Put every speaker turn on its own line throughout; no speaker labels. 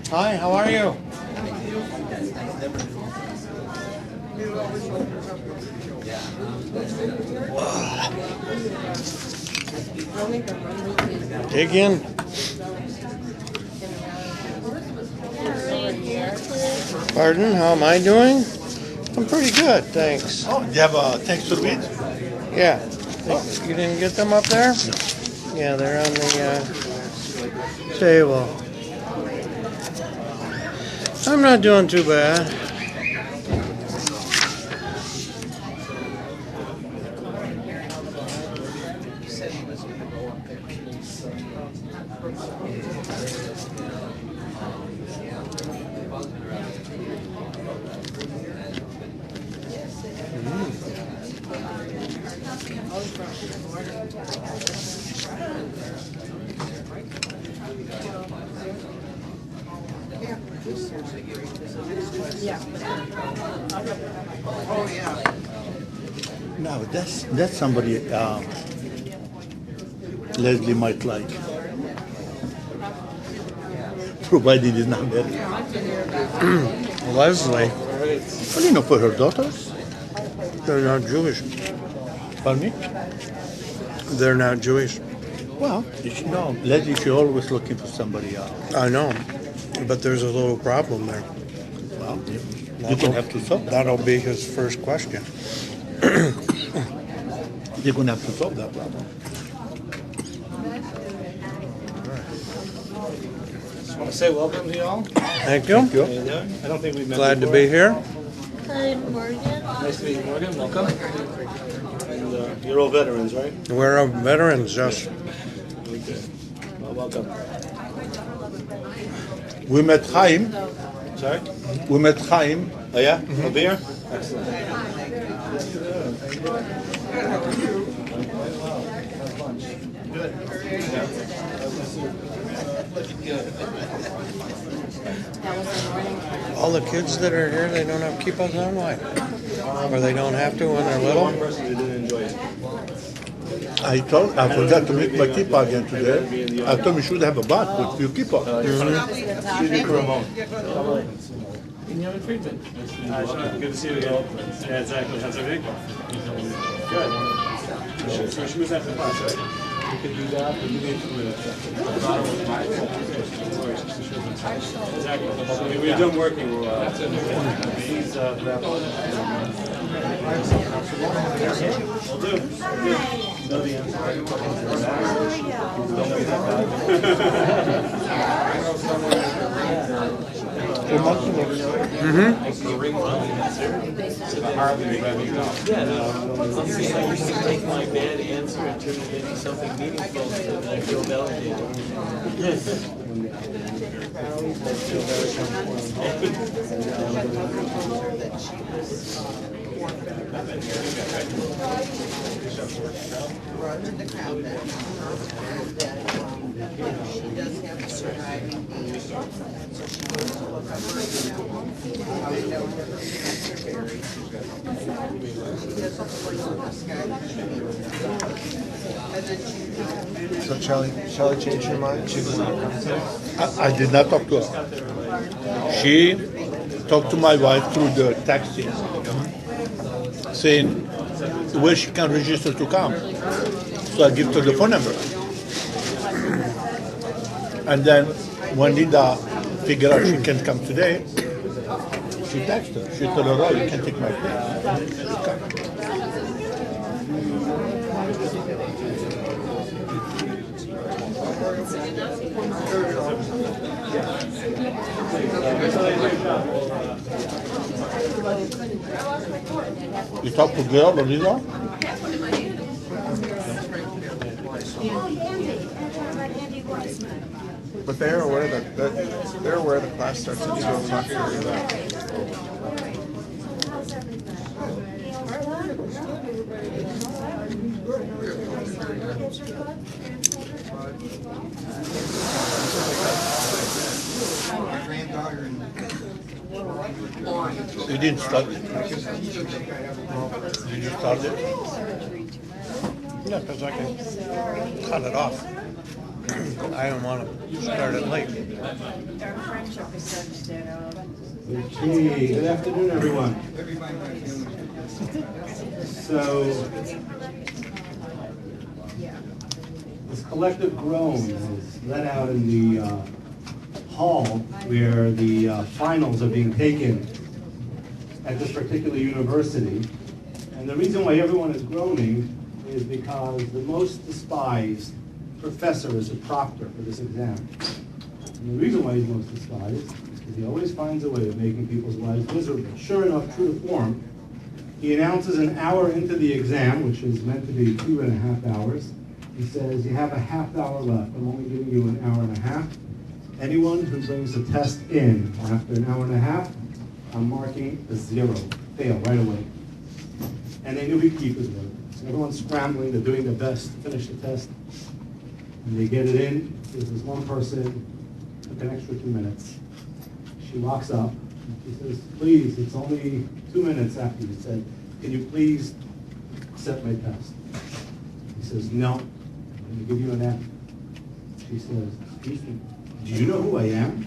Hi, how are you? Dig in. Pardon, how am I doing? I'm pretty good, thanks.
Oh, do you have thanks to the weed?
Yeah. You didn't get them up there? No. Yeah, they're on the table. I'm not doing too bad.
No, that's somebody Leslie might like, provided it's not married.
Leslie,
Well, you know, for her daughters.
they're not Jewish.
Pardon me?
They're not Jewish.
Well, you should know, Leslie, she's always looking for somebody else.
I know, but there's a little problem there.
Well, you can have to solve that.
That'll be his first question.
You're going to have to solve that problem.
Just want to say welcome to y'all.
Thank you.
Thank you.
How you doing? I don't think we've met
Glad to
before.
be here.
Hi, Morgan.
Nice to meet you, Morgan. Welcome. And you're all veterans, right?
We're veterans, yes.
Okay. Well, welcome.
We met Chaim.
Sorry?
We met Chaim.
Oh, yeah? A beer? Excellent.
All the kids that are here, they don't have kippahs on, why? Or they don't have to when they're little?
One person who didn't enjoy it.
I forgot to make my kippah again today. I told me you should have a bath with your kippah.
Can you have a treatment? Good to see you again. Yeah, exactly. How's everything? Good. So she was after class, right? You could do that, but you need to exactly. We're done working. He's Will do. Know the answer. Don't be that
Take my bad answer and turn it into something meaningful so that I feel validated.
She does have a surviving baby, so she goes to look up her email. They know her parents are buried. She does a voice of the sky. And then she
So Shelley changed her mind? She was not coming today?
I did not talk to her. She talked to my wife through the taxi, saying where she can register to come. So I give her the phone number. And then when Linda figured out she can't come today, she texted her. She told her, oh, you can take my place. She come. You talk to girl or Lisa?
But they're aware they're aware the class starts at 2 o'clock.
You didn't start it. Did you start it?
Yeah, because I can cut it off. I don't want to start it late.
Our friendship is such that,
Okay, good afternoon, everyone. So, this collective groan is let out in the hall where the finals are being taken at this particular university. And the reason why everyone is groaning is because the most despised professor is a proctor for this exam. And the reason why he's most despised is because he always finds a way of making people's lives miserable. Sure enough, true to form, he announces an hour into the exam, which is meant to be 2.5 hours. He says, you have a half hour left. I'm only giving you an hour and a half. Anyone who brings the test in after an hour and a half, I'm marking a 0, fail right away. And they knew he'd keep his word. So everyone's scrambling, they're doing their best to finish the test. And they get it in. There's this one person, took an extra 2 minutes. She walks up, and she says, please, it's only 2 minutes after you said, can you please accept my test? He says, no, I'm going to give you an F. She says, excuse me, do you know who I am?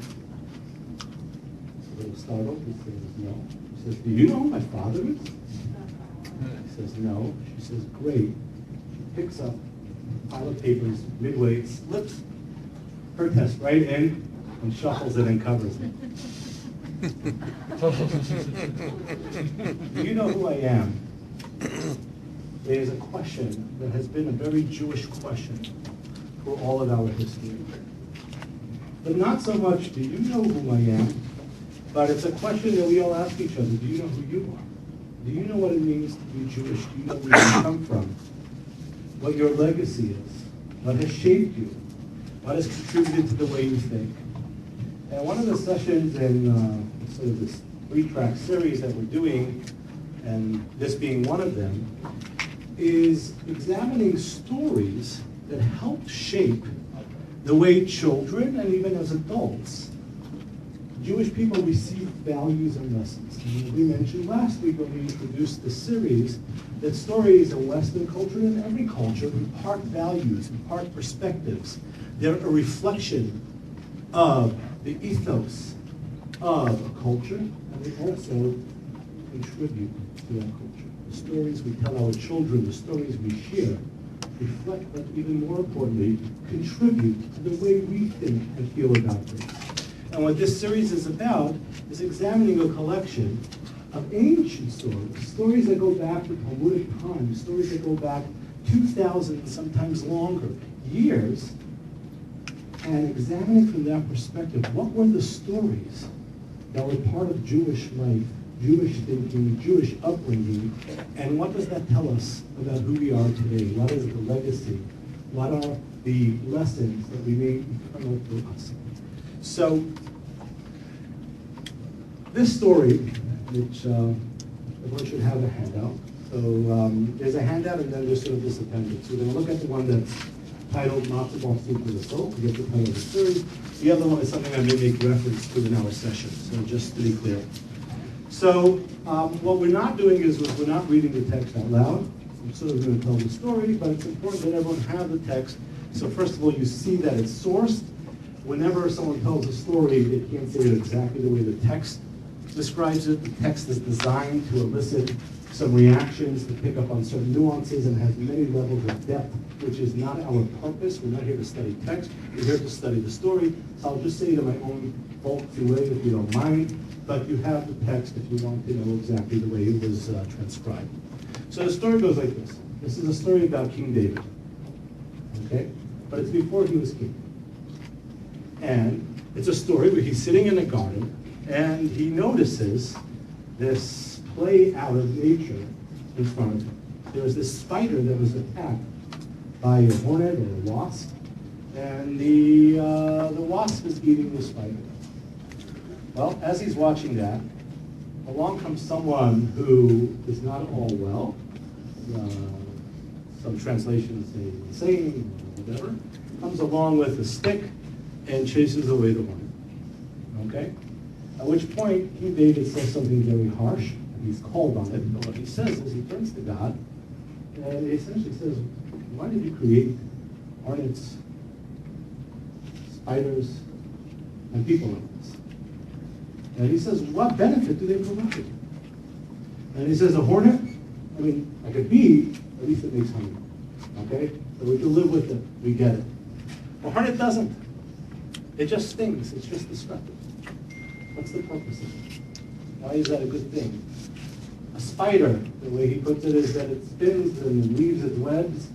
He's a little startled. He says, no. She says, do you know who my father is? He says, no. She says, great. She picks up a pile of papers midway, slips her test right in, and shuffles it and covers it. Do you know who I am? There's a question that has been a very Jewish question for all of our history. But not so much, do you know who I am? But it's a question that we all ask each other, do you know who you are? Do you know what it means to be Jewish? Do you know where you come from? What your legacy is? What has shaped you? What has contributed to the way you think? And one of the sessions in sort of this 3-track series that we're doing, and this being one of them, is examining stories that help shape the way children and even as adults, Jewish people receive values and lessons. And we mentioned last week when we introduced the series that stories in Western culture and every culture impart values, impart perspectives. They're a reflection of the ethos of a culture, and they also contribute to that culture. The stories we tell our children, the stories we share, reflect, but even more importantly, contribute to the way we think and feel about things. And what this series is about is examining a collection of ancient stories, stories that go back to Talmudic times, stories that go back 2,000, sometimes longer, years, and examining from that perspective, what were the stories that were part of Jewish life, Jewish thinking, Jewish upbringing, and what does that tell us about who we are today? What is the legacy? What are the lessons that remain eternal for us? So, this story, which everyone should have a handout. So there's a handout and then there's sort of this appendix. So we're going to look at the one that's titled Matzo for the Soul, to get the title of the series. The other one is something I may make reference to in our session, so just to be clear. So what we're not doing is we're not reading the text out loud. I'm sort of going to tell the story, but it's important that everyone have the text. So first of all, you see that it's sourced. Whenever someone tells a story, they can't say it exactly the way the text describes it. The text is designed to elicit some reactions, to pick up on certain nuances, and has many levels of depth, which is not our purpose. We're not here to study text. We're here to study the story. So I'll just say it in my own folksy way, if you don't mind. But you have the text if you want to know exactly the way it was transcribed. So the story goes like this. This is a story about King David. Okay? But it's before he was king. And it's a story where he's sitting in a garden and he notices this play out of nature in front of him. There was this spider that was attacked by a hornet or a wasp, and the wasp is eating the spider. Well, as he's watching that, along comes someone who is not all well. Some translations say the same, or whatever. Comes along with a stick and chases away the hornet. Okay? At which point, King David says something very harsh, and he's called on it. But what he says is he turns to God, and he essentially says, why did you create hornets spiders, and people animals. And he says, what benefit do they provide? And he says, a hornet, I mean, like a bee, at least it makes honey. Okay? So we can live with it. We get it. A hornet doesn't. It just stings. It's just destructive. What's the purpose of it? Why is that a good thing? A spider, the way he puts it is that it spins and weaves its webs,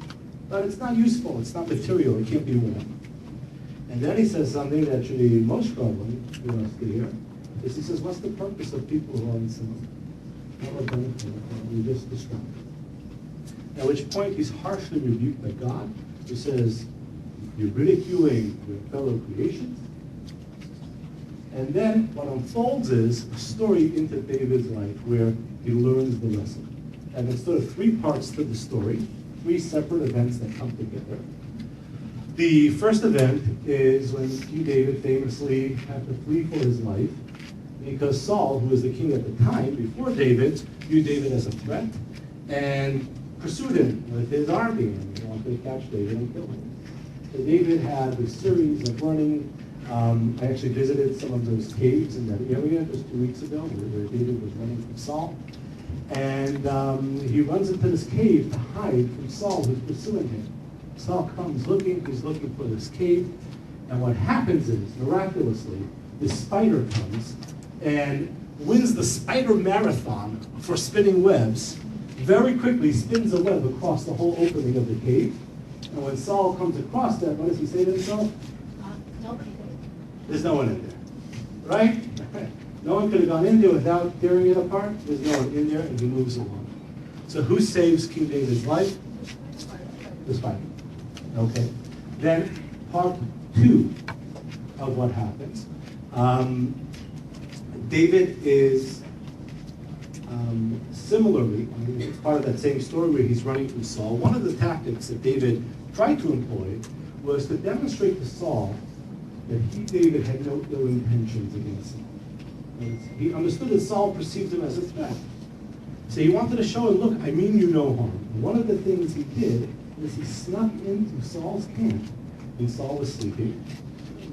but it's not useful. It's not material. It can't be worn. And then he says something that should be most troubling for us to hear. Is he says, what's the purpose of people who are in sin? What benefit? We just destructive. At which point he's harshly rebuked by God, who says, you're ridiculing your fellow creations. And then what unfolds is a story into David's life where he learns the lesson. And there's sort of three parts to the story, three separate events that come together. The first event is when King David famously had to flee for his life because Saul, who was the king at the time before David, viewed David as a threat and pursued him with his army and wanted to catch David and kill him. So David had a series of running. I actually visited some of those caves in that area just 2 weeks ago where David was running from Saul. And he runs into this cave to hide from Saul, who's pursuing him. Saul comes looking, he's looking for this cave. And what happens is, miraculously, this spider comes and wins the spider marathon for spinning webs. Very quickly spins a web across the whole opening of the cave. And when Saul comes across that, what does he say to himself? There's no one in there, right? No one could have gone in there without tearing it apart. There's no one in there, and he moves along. So who saves King David's life? The spider. Okay. Then part two of what happens. David is similarly, I mean, it's part of that same story where he's running from Saul. One of the tactics that David tried to employ was to demonstrate to Saul that he, David, had no ill intentions against Saul. And he understood that Saul perceived him as a threat. So he wanted to show him, look, I mean you no harm. And one of the things he did is he snuck into Saul's camp when Saul was sleeping,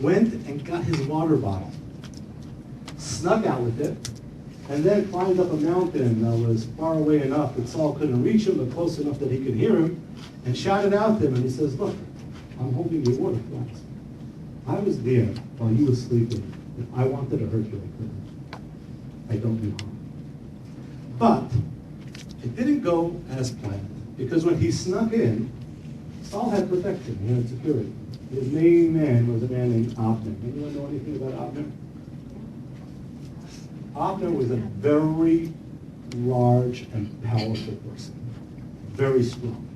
went and got his water bottle, snuck out with it, and then climbed up a mountain that was far away enough that Saul couldn't reach him, but close enough that he could hear him, and shouted out to him, and he says, look, I'm holding your water flask. I was there while you were sleeping. If I wanted to hurt you, I couldn't. I don't do harm. But it didn't go as planned, because when he snuck in, Saul had protection, he had security. His main man was a man named Abner. Anyone know anything about Abner? Abner was a very large and powerful person, very strong.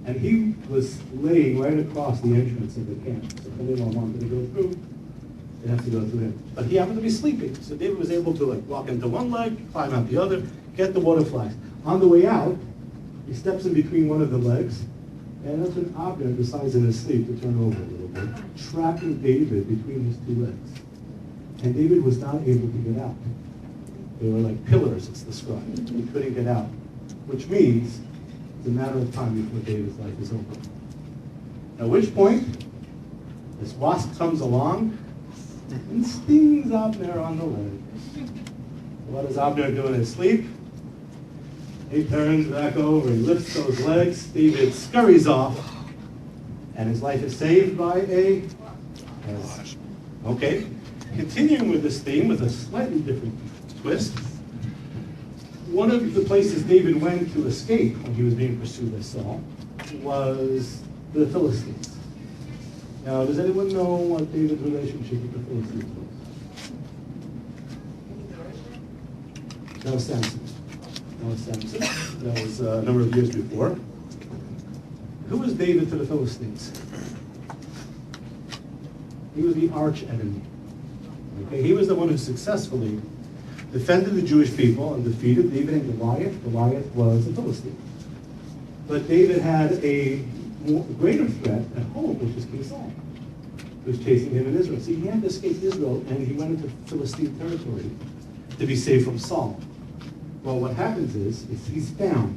And he was laying right across the entrance of the camp. So if anyone wanted to go through, they'd have to go through him. But he happened to be sleeping, so David was able to walk into one leg, climb out the other, get the water flask. On the way out, he steps in between one of the legs, and that's when Abner decides in his sleep to turn over a little bit, trapping David between his two legs. And David was not able to get out. They were like pillars, it's described. He couldn't get out, which means it's a matter of time before David's life is over. At which point, this wasp comes along and stings Abner on the leg. What does Abner do in his sleep? He turns back over, he lifts those legs, David scurries off, and his life is saved by a wasp. Okay, continuing with this theme with a slightly different twist. One of the places David went to escape when he was being pursued by Saul was the Philistines. Now, does anyone know what David's relationship with the Philistines was? That was Samson. That was a number of years before. Who was David to the Philistines? He was the arch enemy. Okay, he was the one who successfully defended the Jewish people and defeated David and Goliath. Goliath was a Philistine. But David had a greater threat at home, which was King Saul, who was chasing him in Israel. See, he had to escape Israel, and he went into Philistine territory to be safe from Saul. Well, what happens is he's found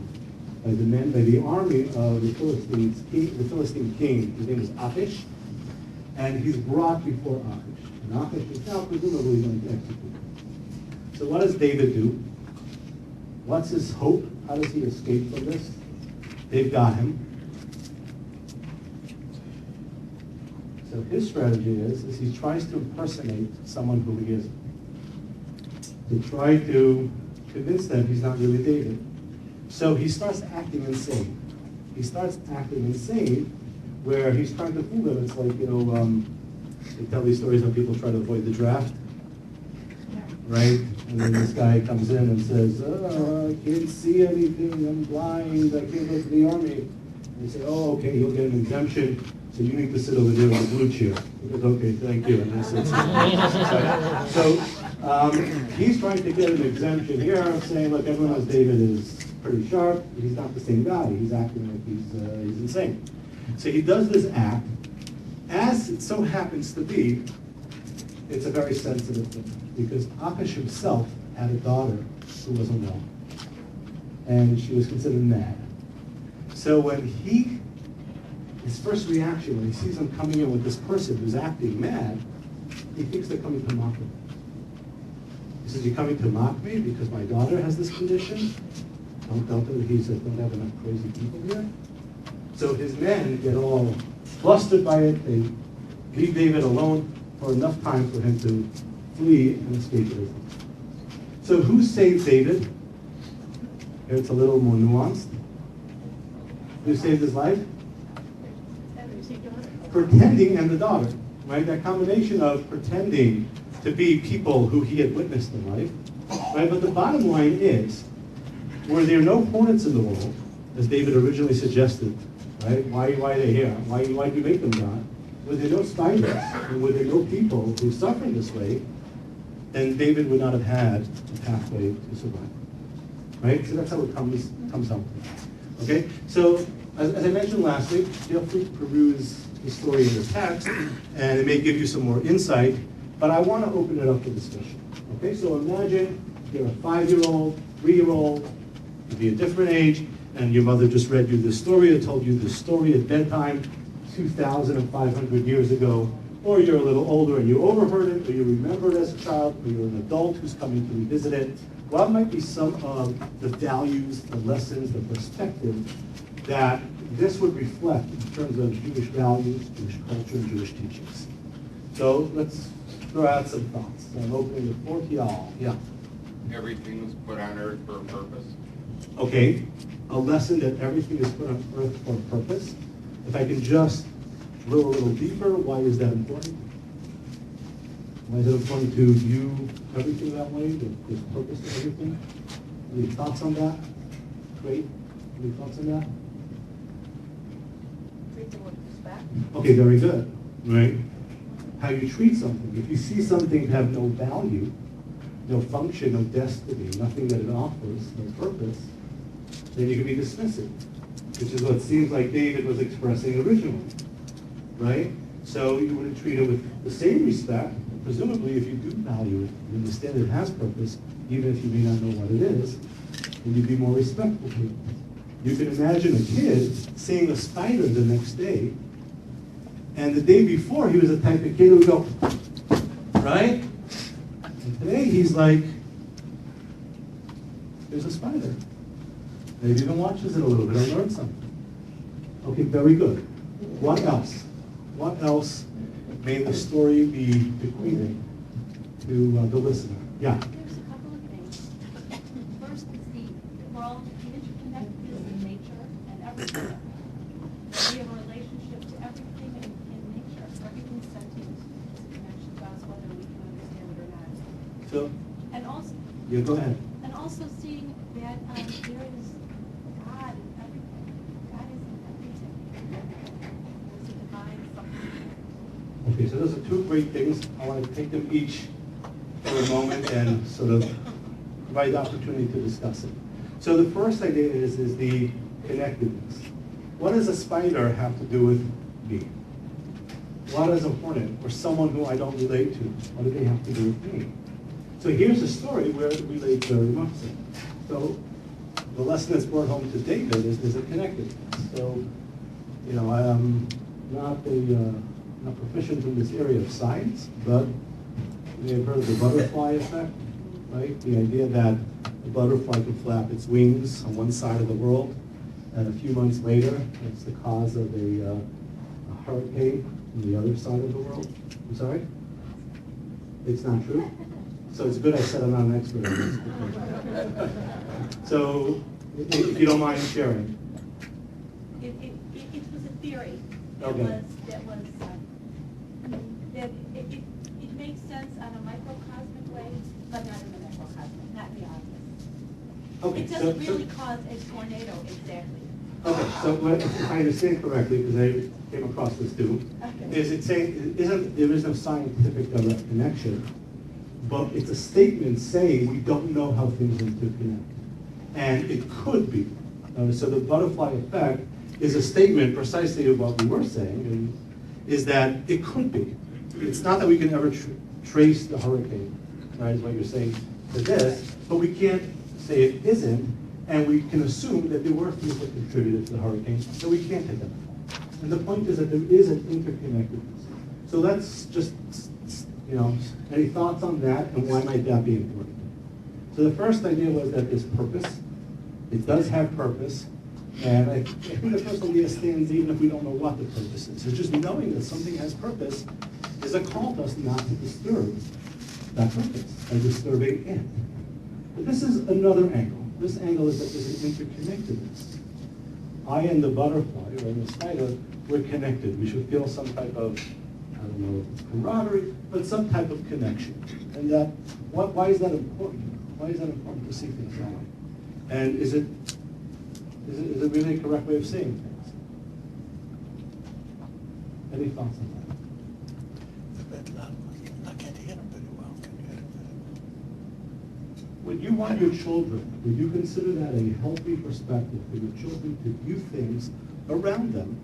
by the army of the Philistines, the Philistine king. His name was Achish. and he's brought before Achish. And Achish is now presumably going to execute him. So what does David do? What's his hope? How does he escape from this? They've got him. So his strategy is he tries to impersonate someone who he isn't. To try to convince them he's not really David. So he starts acting insane. He starts acting insane where he's trying to fool them. It's like, they tell these stories how people try to avoid the draft, right? And then this guy comes in and says, oh, I can't see anything, I'm blind, I can't go to the army. And they say, oh, okay, you'll get an exemption, so you need to sit over there in the blue chair. He goes, okay, thank you. And he sits right. So he's trying to get an exemption here, saying, look, everyone knows David is pretty sharp. He's not the same guy. He's acting like he's insane. So he does this act. As it so happens to be, it's a very sensitive thing, because Achish himself had a daughter who wasn't well, and she was considered mad. So when his first reaction when he sees him coming in with this person who's acting mad, he thinks they're coming to mock him. He says, you're coming to mock me because my daughter has this condition? He says, don't have enough crazy people here? So his men get all flustered by it. They leave David alone for enough time for him to flee and escape Israel. So who saved David? Here it's a little more nuanced. Who saved his life? Pretending and the daughter, right? That combination of pretending to be people who he had witnessed in life, right? But the bottom line is, were there no hornets in the world, as David originally suggested, right? Why are they here? Why do you make them God? Were there no spiders, and were there no people who suffered this way, then David would not have had a pathway to survive, right? So that's how it comes out. Okay, so as I mentioned last week, feel free to peruse the story in the text, and it may give you some more insight, but I want to open it up for discussion. Okay, so imagine you're a 5-year-old, 3-year-old, you'd be a different age, and your mother just read you this story or told you this story at bedtime 2,500 years ago, or you're a little older and you overheard it, or you remember it as a child, or you're an adult who's coming to revisit it. What might be some of the values, the lessons, the perspective that this would reflect in terms of Jewish values, Jewish culture, and Jewish teachings? So let's throw out some thoughts. So I'm opening the floor to y'all. Yeah.
Everything was put on earth for a purpose.
Okay, a lesson that everything is put on earth for a purpose. If I can just drill a little deeper, why is that important? Why is it important to view everything that way, that there's purpose to everything? Any thoughts on that? Great. Any thoughts on that?
Treat them with respect.
Okay, very good. Right? How you treat something. If you see something have no value, no function, no destiny, nothing that it offers, no purpose, then you can be dismissive, which is what it seems like David was expressing originally, right? So you wouldn't treat it with the same respect. Presumably, if you do value it and understand it has purpose, even if you may not know what it is, then you'd be more respectful to it. You can imagine a kid seeing a spider the next day, and the day before he was the type of kid who would go, right? And today he's like, there's a spider. Maybe even watches it a little bit and learns something. Okay, very good. What else? What else may the story be bequeathing to the listener? Yeah?
There's a couple of things. First is the world, the interconnectedness in nature and everything. We have a relationship to everything in nature. Everything sentient is a connection to us, whether we can understand it or not.
So,
And also,
yeah, go ahead.
and also seeing that there is God in everything. God is in everything. There's a divine something.
Okay, so those are two great things. I want to take them each for a moment and sort of provide the opportunity to discuss it. So the first idea is the connectedness. What does a spider have to do with me? What does a hornet or someone who I don't relate to, what do they have to do with me? So here's a story where it relates very much. So the lesson that's brought home to David is there's a connectedness. So, you know, I'm not a not proficient in this area of science, but you may have heard of the butterfly effect, right? The idea that a butterfly can flap its wings on one side of the world, and a few months later, it's the cause of a hurricane on the other side of the world. I'm sorry? It's not true? So it's good I said I'm not an expert on this. So, if you don't mind sharing.
It was a theory that
Okay.
it makes sense on a microcosmic way, but not in the macrocosmic, not in the obvious.
Okay,
It doesn't really cause a tornado exactly.
Okay, so if I understand correctly, because I came across this too,
Okay.
is it saying, there is no scientific direct connection, but it's a statement saying we don't know how things interconnect. And it could be. So the butterfly effect is a statement precisely of what we were saying, and is that it could be. It's not that we can ever trace the hurricane, right, is what you're saying to this, but we can't say it isn't, and we can assume that there were things that contributed to the hurricane that we can't identify. And the point is that there is an interconnectedness. So let's just, any thoughts on that, and why might that be important? So the first idea was that there's purpose. It does have purpose, and I think the first idea stands even if we don't know what the purpose is. It's just knowing that something has purpose is a call to us not to disturb that purpose by disturbing it. But this is another angle. This angle is that there's an interconnectedness. I and the butterfly, or the spider, we're connected. We should feel some type of, I don't know if it's camaraderie, but some type of connection. And that, why is that important? Why is that important to see things that way? And is it really a correct way of seeing things? Any thoughts on that?
I can't hear them very well. Can you hear them better?
When you want your children, would you consider that a healthy perspective for your children to view things around them,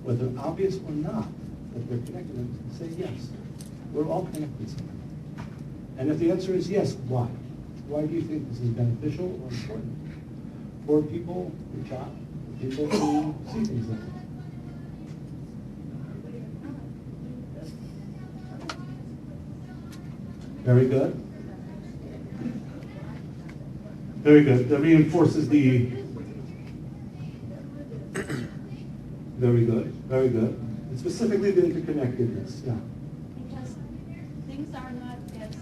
whether obvious or not, that they're connected, and say, yes, we're all connected somehow? And if the answer is yes, why? Why do you think this is beneficial or important for people, for child, people who see things like that? Very good. Very good. That reinforces the. Very good. Very good. And specifically the interconnectedness. Yeah.
Because things are not as,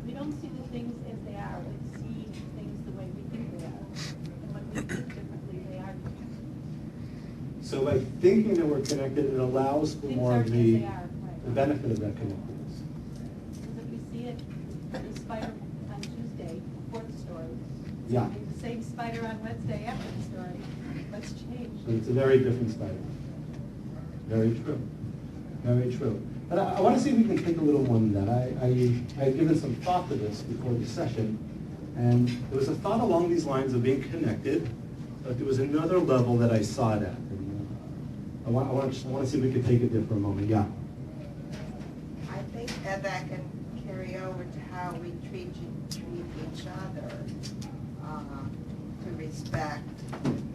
we don't see the things as they are. We see things the way we think they are. And when we think differently, they are different.
So by thinking that we're connected, it allows for
Things
more
aren't
of
as
the
they are, right.
benefit of that connectedness.
Because if we see it, the spider on Tuesday before the story, it's
Yeah.
gonna be the same spider on Wednesday after the story. What's changed?
So it's a very different spider. Very true. Very true. But I want to see if we can think a little more than that. I had given some thought to this before the session, and there was a thought along these lines of being connected, but there was another level that I saw it at. And I want to see if we could take it there for a moment. Yeah.
I think that can carry over to how we treat each other, to respect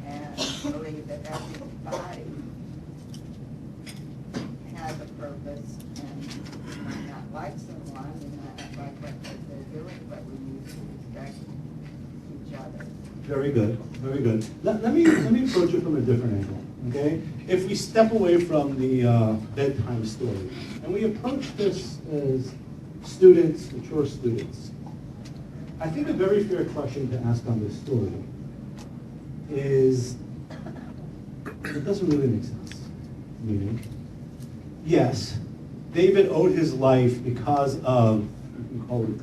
and believe that everybody has a purpose, and you might not like someone, you might not like what they're doing, but we need to respect each other.
Very good. Very good. Let me approach it from a different angle. Okay. If we step away from the bedtime story and we approach this as students, mature students, I think a very fair question to ask on this story is, it doesn't really make sense. Meaning, yes, David owed his life because of, you can call it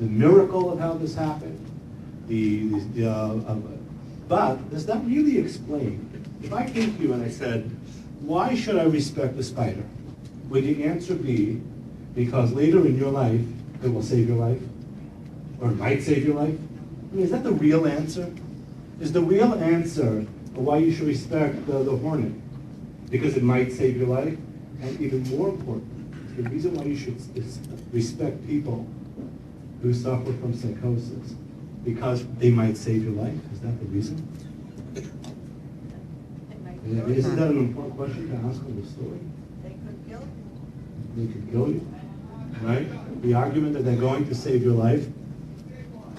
the miracle of how this happened, but does that really explain? If I came to you and I said, why should I respect the spider? Would the answer be, because later in your life, it will save your life? Or it might save your life? I mean, is that the real answer? Is the real answer why you should respect the hornet? Because it might save your life? And even more important, the reason why you should respect people who suffer from psychosis, because they might save your life. Is that the reason?
It might
Isn't that an important question to ask on the story?
They could kill you.
They could kill you, right? The argument that they're going to save your life.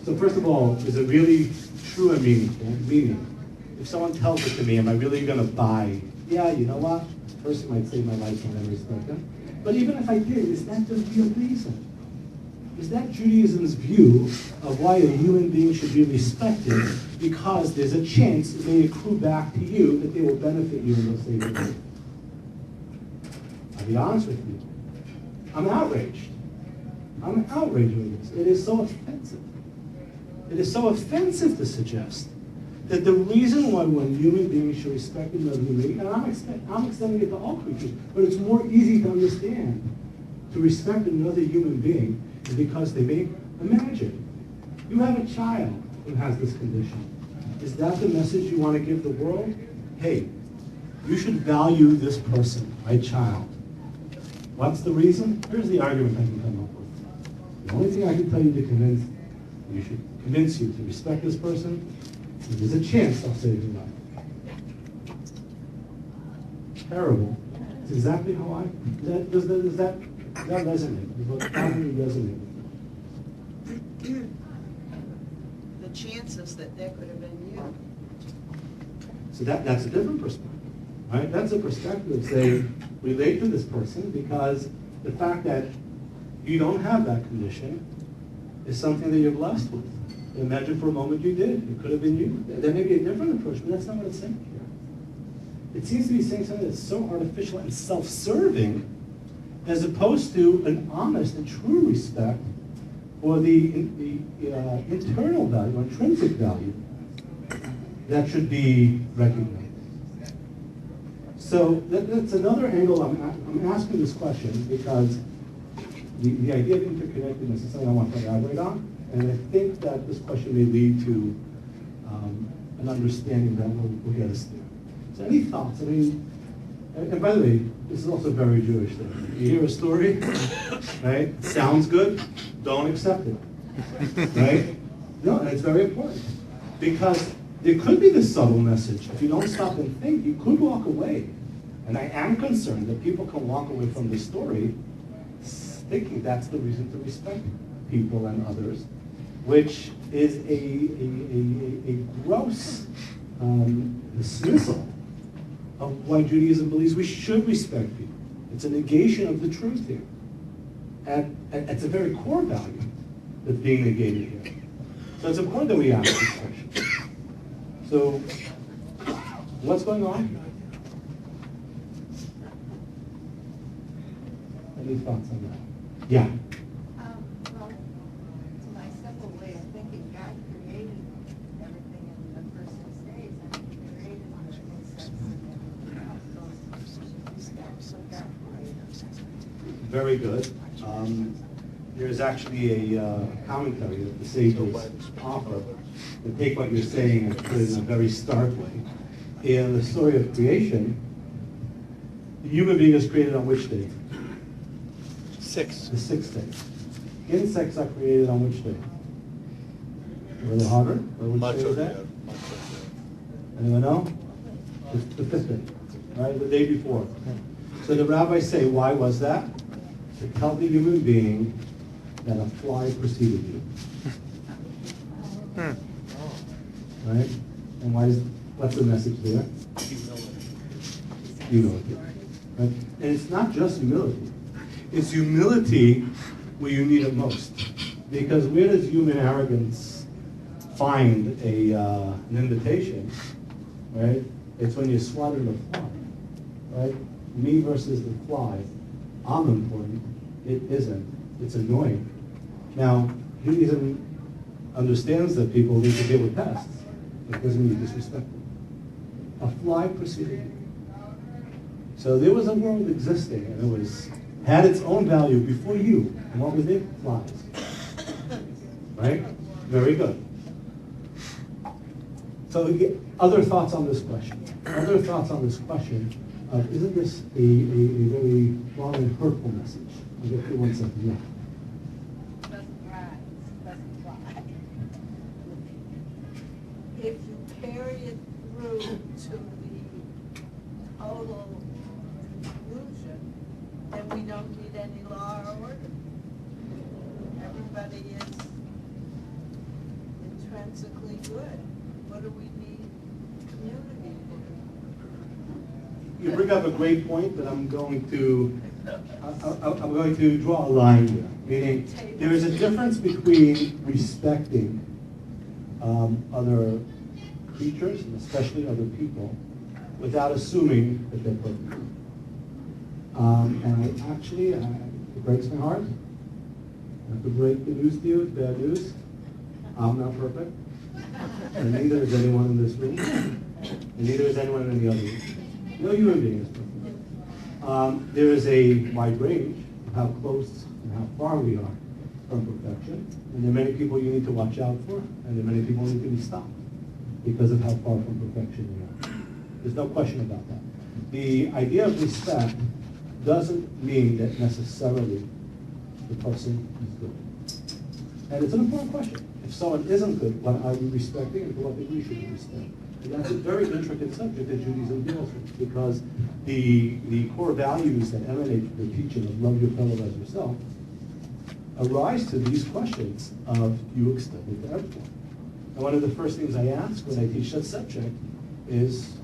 So first of all, is it really true and meaningful? Meaning, if someone tells it to me, am I really going to buy? Yeah, you know what? This person might save my life and I respect them. But even if I did, is that the real reason? Is that Judaism's view of why a human being should be respected because there's a chance it may accrue back to you that they will benefit you and they'll save your life? I'll be honest with you. I'm outraged. I'm outraged with this. It is so offensive. It is so offensive to suggest that the reason why one human being should respect another human being, and I'm extending it to all creatures, but it's more easy to understand to respect another human being is because they may imagine. You have a child who has this condition. Is that the message you want to give the world? Hey, you should value this person, my child. What's the reason? Here's the argument I can come up with. The only thing I can tell you to convince you to respect this person is there's a chance I'll save your life. Terrible. It's exactly how I. Does that resonate? Does what finally resonate with you?
The chances that could have been you.
So that's a different perspective, right? That's a perspective they relate to this person because the fact that you don't have that condition is something that you're blessed with. Imagine for a moment you did. It could have been you. There may be a different approach, but that's not what it's saying here. It seems to be saying something that's so artificial and self-serving as opposed to an honest and true respect for the internal value, or intrinsic value that should be recognized. So that's another angle I'm asking this question because the idea of interconnectedness is something I want to elaborate on, and I think that this question may lead to an understanding that will get us there. So any thoughts? I mean, and by the way, this is also very Jewish thing. You hear a story, right? It sounds good, don't accept it, right? No, and it's very important because there could be this subtle message. If you don't stop and think, you could walk away. And I am concerned that people can walk away from this story thinking that's the reason to respect people and others, which is a gross dismissal of why Judaism believes we should respect people. It's a negation of the truth here. And it's a very core value that's being negated here. So it's important that we ask this question. So, what's going on here? Any thoughts on that? Yeah.
Well, to my simple way of thinking, God created everything in the first 6 days, and He created the insects and everything else. So God created us.
Very good. There's actually a commentary that the sages offer to take what you're saying and put it in a very stark way. In the story of creation, the human being is created on which day?
6.
The 6th day. Insects are created on which day? A little harder? Which day is that? Anyone know? The 5th day, right? The day before. So the rabbis say, why was that? To tell the human being that a fly preceded you. Right? And what's the message there? Humility. Right? And it's not just humility. It's humility where you need it most. Because where does human arrogance find an invitation? Right? It's when you swat at a fly. Right? Me versus the fly. I'm important. It isn't. It's annoying. Now, Judaism understands that people need to deal with pests. It doesn't mean disrespectful. A fly preceded you. So there was a world existing, and it had its own value before you. And what was it? Flies. Right? Very good. So other thoughts on this question? Other thoughts on this question of, isn't this a very wrong and hurtful message? I'll get through one second. Yeah.
Doesn't rise, doesn't fly. If you carry it through to the then we don't need any law or order. Everybody is intrinsically good. What do we need community for?
You bring up a great point, but I'm going to draw a line here. Meaning, there is a difference between respecting other creatures, and especially other people, without assuming that they're perfect. And it breaks my heart. I have to break the news to you, it's bad news. I'm not perfect. And neither is anyone in this room. And neither is anyone in any other room. No human being is perfect. There is a wide range of how close and how far we are from perfection. And there are many people you need to watch out for, and there are many people who need to be stopped because of how far from perfection we are. There's no question about that. The idea of respect doesn't mean that necessarily the person is good. And it's an important question. If someone isn't good, what are we respecting and to what degree should we respect? And that's a very intricate subject that Judaism deals with, because the core values that emanate from the teaching of love your fellow as yourself arise to these questions of do you extend it to everyone? And one of the first things I ask when I teach that subject is,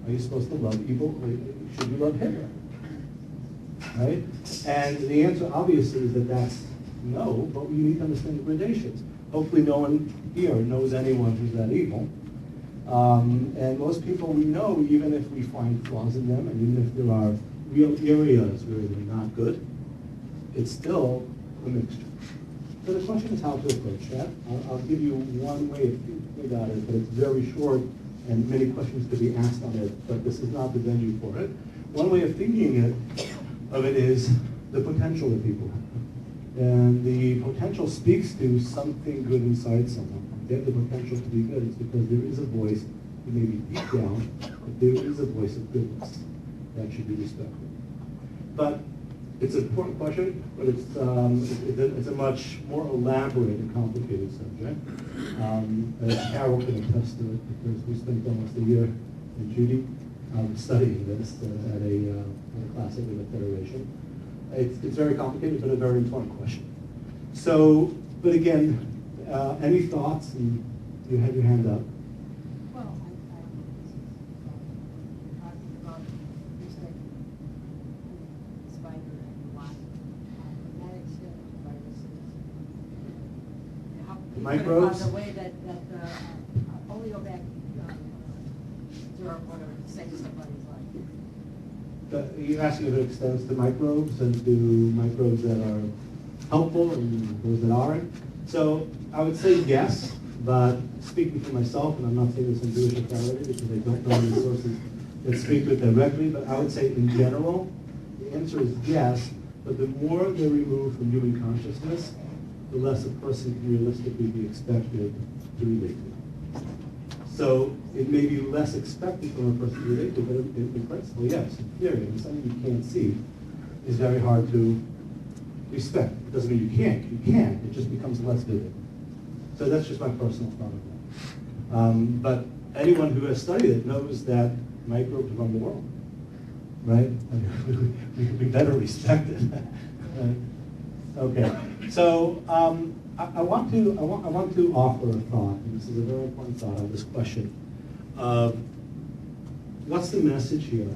are you supposed to love evil, or should you love Hitler? Right? And the answer obviously is that that's no, but we need to understand the gradations. Hopefully no one here knows anyone who's that evil. And most people we know, even if we find flaws in them, and even if there are real areas where they're not good, it's still a mixture. So the question is how to approach that. I'll give you one way of thinking about it, but it's very short, and many questions could be asked on it, but this is not the venue for it. One way of thinking of it is the potential that people have. And the potential speaks to something good inside someone. They have the potential to be good. It's because there is a voice, it may be deep down, but there is a voice of goodness that should be respected. But it's an important question, but it's a much more elaborate and complicated subject. As Carol can attest to it, because we spent almost a year in Judy studying this at a class at the Federation. It's very complicated, but a very important question. So, but again, any thoughts? And you have your hand up.
Well, I talking about respect spider and why that extent viruses.
Microbes?
The way that oleobac or whatever, save somebody's life.
You're asking if it extends to microbes and to microbes that are helpful and those that aren't. So I would say yes, but speaking for myself, and I'm not saying this in Jewish authority because I don't know any sources that speak to it directly, but I would say in general, the answer is yes, but the more they're removed from human consciousness, the less a person can realistically be expected to relate to. So it may be less expected from a person to relate to, but in principle, yes, in theory, and something you can't see is very hard to respect. It doesn't mean you can't. You can. It just becomes less vivid. So that's just my personal thought of that. But anyone who has studied it knows that microbes run the world, right? I mean, we could be better respected. Okay. So I want to offer a thought, and this is a very important thought on this question of what's the message here?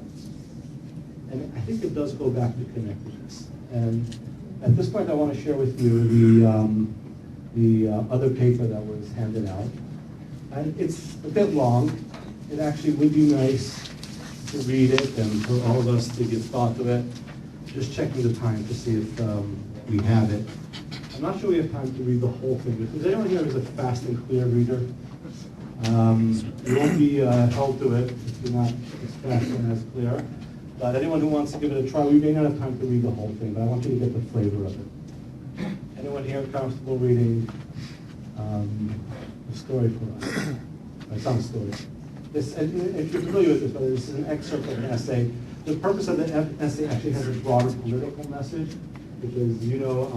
And I think it does go back to connectedness. And at this point, I want to share with you the other paper that was handed out. And it's a bit long. It actually would be nice to read it and for all of us to give thought to it. Just checking the time to see if we have it. I'm not sure we have time to read the whole thing. Is anyone here who's a fast and clear reader? You won't be held to it if you're not as fast and as clear. But anyone who wants to give it a try, we may not have time to read the whole thing, but I want you to get the flavor of it. Anyone here comfortable reading a story for us? It's not a story. This, and if you're familiar with this, but this is an excerpt of an essay. The purpose of the essay actually has a broader political message, which is, you know,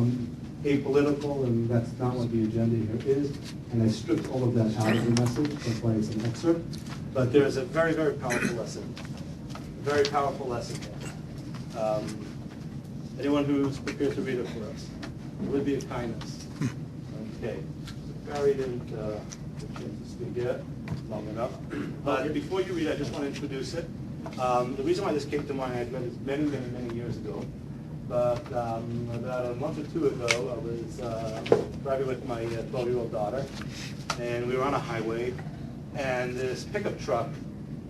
apolitical, and that's not what the agenda here is. And I stripped all of that out of the message. That's why it's an excerpt. But there is a very, very powerful lesson. Very powerful lesson there. Anyone who's prepared to read it for us? It would be a kindness. Okay. Barry didn't get a chance to speak yet long enough. But before you read, I just want to introduce it. The reason why this came to mind, I'd read this many, many, many years ago. But about a month or two ago, I was driving with my 12-year-old daughter, and we were on a highway, and this pickup truck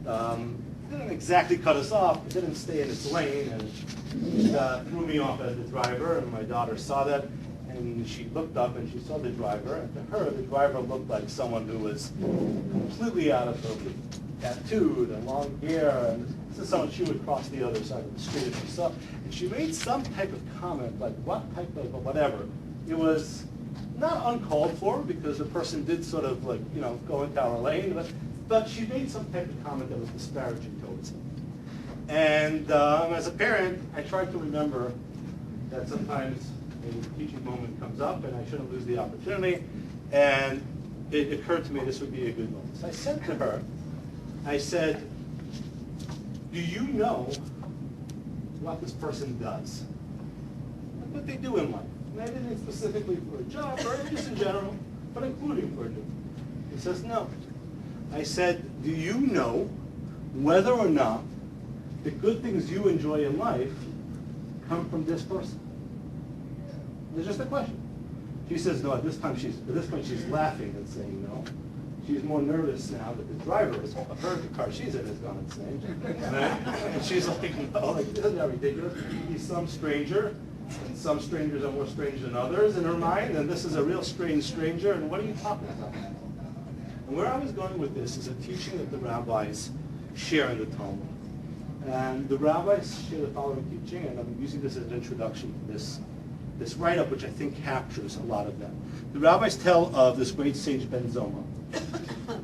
didn't exactly cut us off, it didn't stay in its lane, and it threw me off as the driver, and my daughter saw that, and she looked up and she saw the driver, and to her, the driver looked like someone who was completely out of her league. Tattooed and long hair, and this is someone she would cross the other side of the street if she saw. And she made some type of comment, like what type of whatever. It was not uncalled for because the person did sort of like, you know, go into our lane, but she made some type of comment that was disparaging towards him. And as a parent, I tried to remember that sometimes a teaching moment comes up and I shouldn't lose the opportunity. And it occurred to me this would be a good moment. So I said to her, I said, do you know what this person does? Like what they do in life? Maybe not specifically for a job or just in general, but including for a job. He says, no. I said, do you know whether or not the good things you enjoy in life come from this person? It's just a question. She says, no, at this point she's laughing and saying no. She's more nervous now that the driver has heard the car she's in has gone insane. And she's like, no, like, isn't that ridiculous? He's some stranger, and some strangers are more strange than others in her mind, and this is a real strange stranger, and what are you talking about? And where I was going with this is a teaching that the rabbis share in the Talmud. And the rabbis share the following teaching, and I'm using this as an introduction to this write-up, which I think captures a lot of them. The rabbis tell of this great sage Ben Zoma.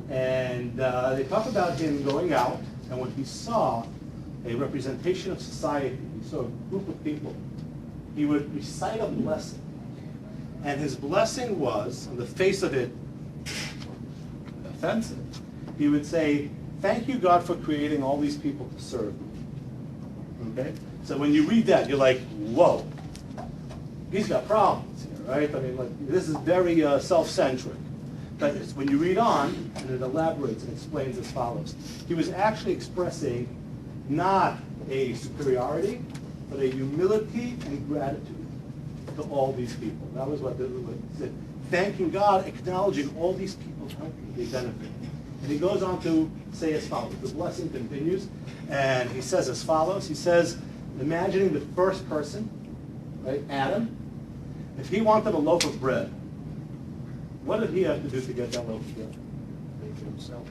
And they talk about him going out, and when he saw a representation of society, he saw a group of people, he would recite a blessing. And his blessing was, on the face of it, offensive. He would say, thank you, God, for creating all these people to serve me. Okay? So when you read that, you're like, whoa, he's got problems here, right? I mean, like, this is very self-centric. But it's when you read on, and it elaborates and explains as follows. He was actually expressing not a superiority, but a humility and gratitude to all these people. That was what it said. Thanking God, acknowledging all these people, they benefit. And he goes on to say as follows. The blessing continues, and he says as follows. He says, imagining the first person, right, Adam, if he wanted a loaf of bread, what did he have to do to get that loaf of bread? Make it himself.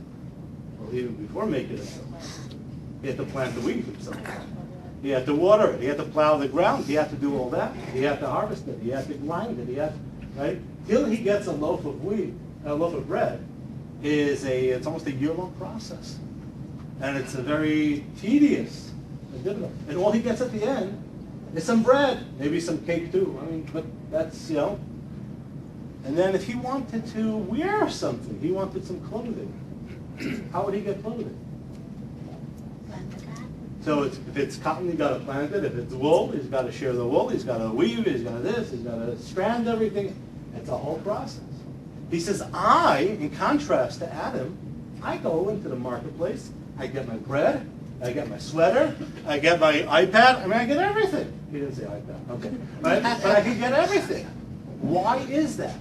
Well, even before making it himself, he had to plant the wheat himself. He had to water it. He had to plow the ground. He had to do all that. He had to harvest it. He had to grind it. He had, right? Till he gets a loaf of wheat, a loaf of bread, it's almost a year-long process, and it's a very tedious and difficult. And all he gets at the end is some bread, maybe some cake too. I mean, but that's, you know. And then if he wanted to wear something, he wanted some clothing, how would he get clothing? So if it's cotton, he's got to plant it. If it's wool, he's got to shear the wool. He's got to weave. He's got to this. He's got to strand everything. It's a whole process. He says, in contrast to Adam, I go into the marketplace. I get my bread. I get my sweater. I get my iPad. I mean, I get everything. He didn't say iPad. Okay. Right? But I can get everything. Why is that?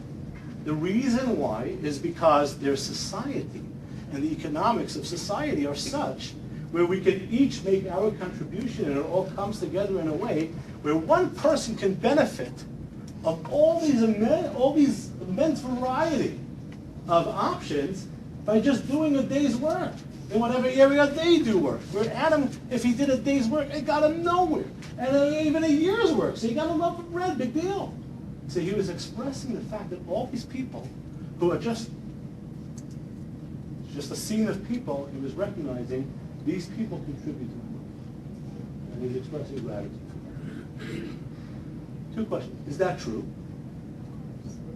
The reason why is because their society and the economics of society are such where we can each make our contribution and it all comes together in a way where one person can benefit of all these immense variety of options by just doing a day's work in whatever area they do work. Where Adam, if he did a day's work, it got him nowhere. And even a year's work, so he got a loaf of bread, big deal. So he was expressing the fact that all these people who are just a scene of people, he was recognizing these people contribute to the work. And he's expressing gratitude. Two questions. Is that true?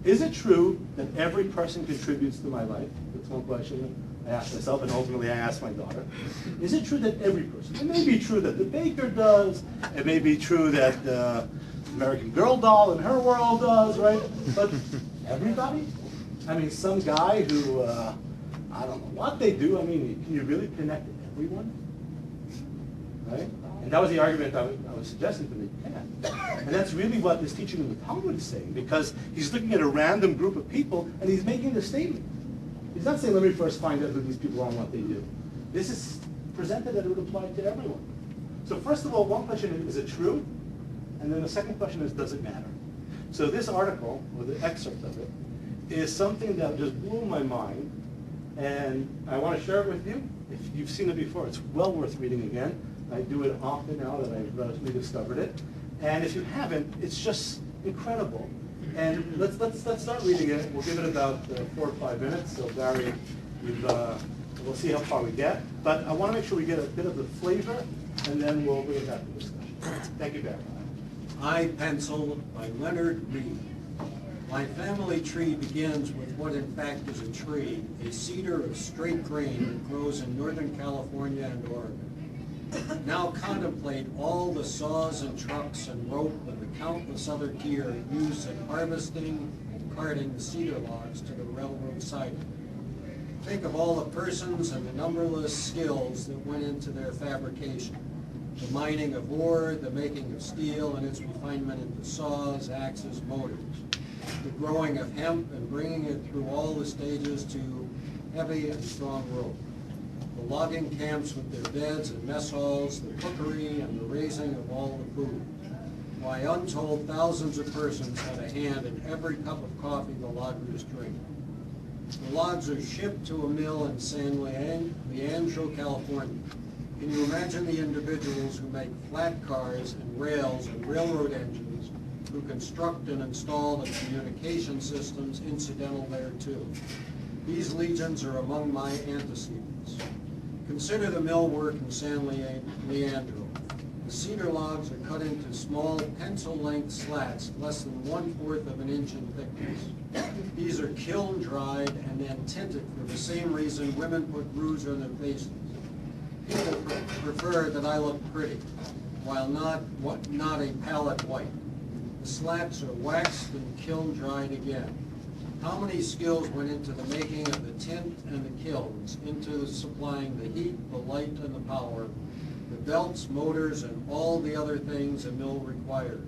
Is it true that every person contributes to my life? That's one question I asked myself, and ultimately I asked my daughter. Is it true that every person? It may be true that the baker does. It may be true that American Girl doll in her world does, right? But everybody? I mean, some guy who, I don't know what they do. I mean, can you really connect everyone? Right? And that was the argument I was suggesting to them. You can't. And that's really what this teaching in the Talmud is saying, because he's looking at a random group of people and he's making this statement. He's not saying, let me first find out who these people are and what they do. This is presented that it would apply to everyone. So first of all, one question is it true? And then the second question is, does it matter? So this article, or the excerpt of it, is something that just blew my mind, and I want to share it with you. If you've seen it before, it's well worth reading again. I do it often now that I've relatively discovered it. And if you haven't, it's just incredible. And let's start reading it. We'll give it about 4 or 5 minutes. So Barry, we'll see how far we get. But I want to make sure we get a bit of the flavor, and then we'll bring it back to discussion. Thank you, Barry.
I Pencil by Leonard Reed. My family tree begins with what in fact is a tree, a cedar of straight grain that grows in Northern California and Oregon. Now contemplate all the saws and trucks and rope and the countless other gear used in harvesting and carting the cedar logs to the railroad siding. Think of all the persons and the numberless skills that went into their fabrication. The mining of ore, the making of steel and its refinement into saws, axes, motors. The growing of hemp and bringing it through all the stages to heavy and strong rope. The logging camps with their beds and mess halls, the cookery and the raising of all the food. Why, untold thousands of persons had a hand in every cup of coffee the loggers drink. The logs are shipped to a mill in San Leandro, California. Can you imagine the individuals who make flat cars and rails and railroad engines, who construct and install the communication systems incidental thereto? These legions are among my antecedents. Consider the mill work in San Leandro. The cedar logs are cut into small pencil-length slats, less than 1/4 of an inch in thickness. These are kiln-dried and then tinted for the same reason women put rouge on their faces. People prefer that I look pretty, while not a pallid white. The slats are waxed and kiln-dried again. How many skills went into the making of the tint and the kilns, into supplying the heat, the light, and the power, the belts, motors, and all the other things a mill requires?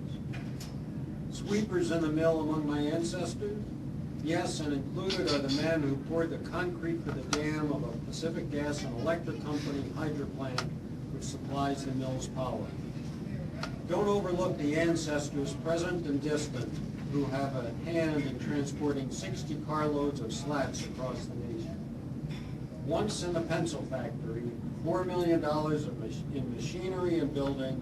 Sweepers in the mill among my ancestors? Yes, and included are the men who poured the concrete for the dam of a Pacific Gas and Electric Company hydro plant which supplies the mill's power. Don't overlook the ancestors, present and distant, who have a hand in transporting 60 carloads of slats across the nation. Once in the pencil factory, $4 million in machinery and building,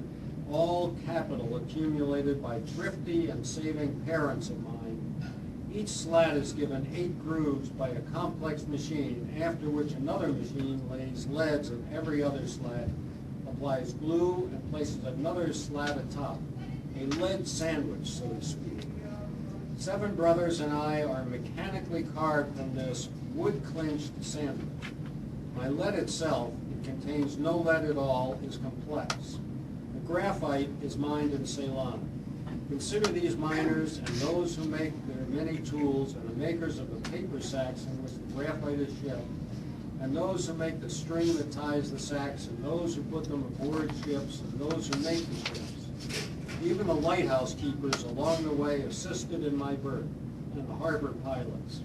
all capital accumulated by thrifty and saving parents of mine. Each slat is given 8 grooves by a complex machine, after which another machine lays leads in every other slat, applies glue, and places another slat atop. A lead sandwich, so to speak. 7 brothers and I are mechanically carved from this wood-clinched sandwich. My lead itself, it contains no lead at all, is complex. The graphite is mined in Ceylon. Consider these miners and those who make their many tools and the makers of the paper sacks in which the graphite is shipped, and those who make the string that ties the sacks, and those who put them aboard ships, and those who make the ships. Even the lighthouse keepers along the way assisted in my birth, and the harbor pilots.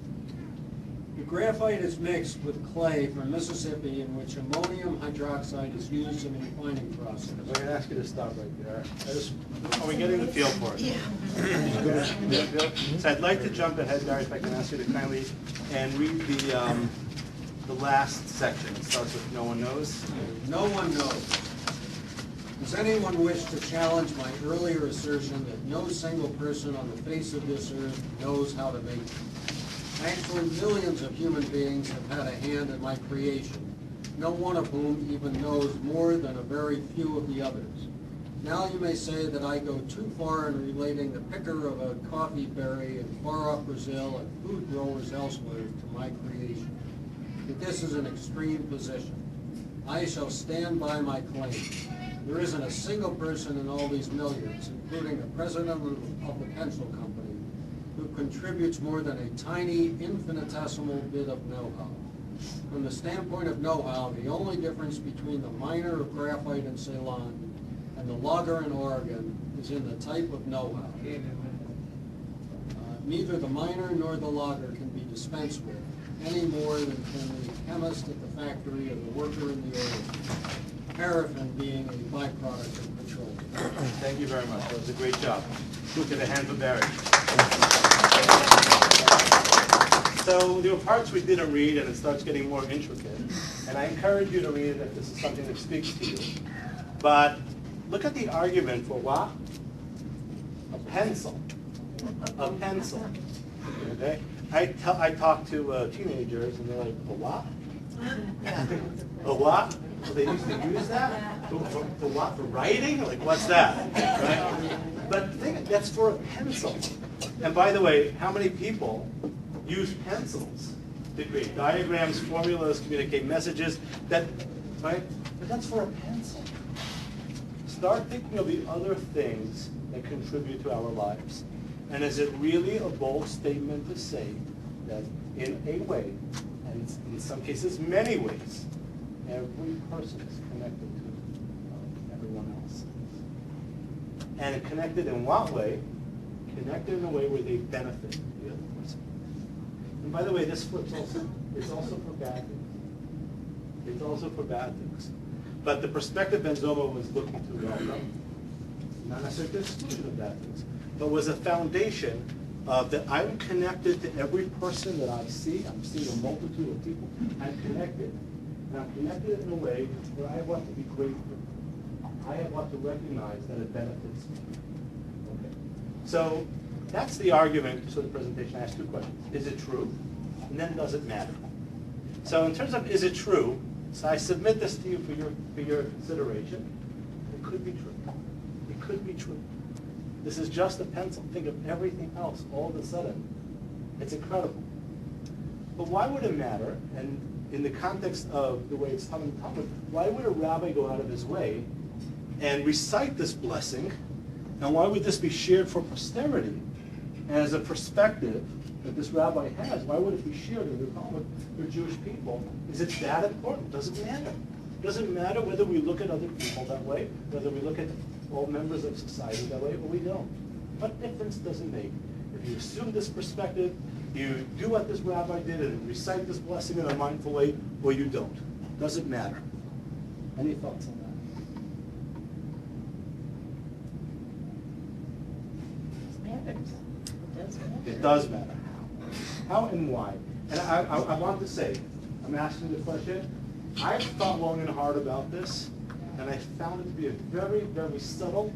The graphite is mixed with clay from Mississippi, in which ammonium hydroxide is used in the refining process.
I'm going to ask you to stop right there. Are we getting the feel for it? Yeah. So I'd like to jump ahead, Barry, if I can ask you to kindly and read the last section. It starts with "No one knows."
No one knows. Does anyone wish to challenge my earlier assertion that no single person on the face of this earth knows how to make it? Actually, millions of human beings have had a hand in my creation, no one of whom even knows more than a very few of the others. Now you may say that I go too far in relating the picker of a coffee berry in far-off Brazil and food growers elsewhere to my creation. But this is an extreme position. I shall stand by my claim. There isn't a single person in all these millions, including the president of the pencil company, who contributes more than a tiny, infinitesimal bit of know-how. From the standpoint of know-how, the only difference between the miner of graphite in Ceylon and the logger in Oregon is in the type of know-how. Neither the miner nor the logger can be dispensed with, any more than can the chemist at the factory or the worker in the oil. Paraffin being a byproduct of petroleum.
Thank you very much. That was a great job. Look at the hands of Barry. So there were parts we didn't read, and it starts getting more intricate. And I encourage you to read it if this is something that speaks to you. But look at the argument for what? A pencil. A pencil. Okay? I talk to teenagers, and they're like, a what? A what? Well, they used to use that? For what? For writing? Like, what's that? Right? But think, that's for a pencil. And by the way, how many people use pencils to create diagrams, formulas, communicate messages? That, right? But that's for a pencil. Start thinking of the other things that contribute to our lives. And is it really a bold statement to say that in a way, and in some cases many ways, every person is connected to everyone else? And connected in what way? Connected in a way where they benefit the other person. And by the way, this flips also, it's also for bad things. It's also for bad things. But the perspective Benzoma was looking to welcome, not necessarily the exclusion of bad things, but was a foundation of that I'm connected to every person that I see. I'm seeing a multitude of people. I'm connected. And I'm connected in a way where I want to be grateful. I want to recognize that it benefits me. Okay. So that's the argument for the presentation. I asked two questions. Is it true? And then does it matter? So in terms of is it true, so I submit this to you for your consideration. It could be true. It could be true. This is just a pencil. Think of everything else all of a sudden. It's incredible. But why would it matter? And in the context of the way it's Talmud, why would a rabbi go out of his way and recite this blessing? And why would this be shared for posterity as a perspective that this rabbi has? Why would it be shared in the Talmud for Jewish people? Is it that important? Does it matter? Does it matter whether we look at other people that way, whether we look at all members of society that way, or we don't? What difference does it make? If you assume this perspective, you do what this rabbi did and recite this blessing in a mindful way, or you don't. Does it matter? Any thoughts on that?
It matters. It does matter.
It does matter. How and why? And I want to say, I'm asking the question, I've thought long and hard about this, and I found it to be a very, very subtle,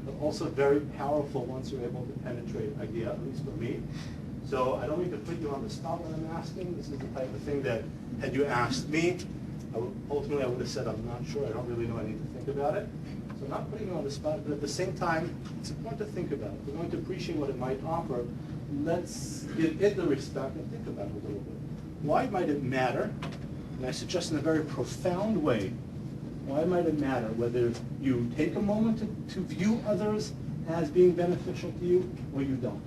but also very powerful once you're able to penetrate idea, at least for me. So I don't mean to put you on the spot when I'm asking. This is the type of thing that, had you asked me, ultimately I would have said, I'm not sure, I don't really know, I need to think about it. So I'm not putting you on the spot, but at the same time, it's important to think about it. We're going to appreciate what it might offer. Let's give it the respect and think about it a little bit. Why might it matter? And I suggest in a very profound way, why might it matter whether you take a moment to view others as being beneficial to you or you don't?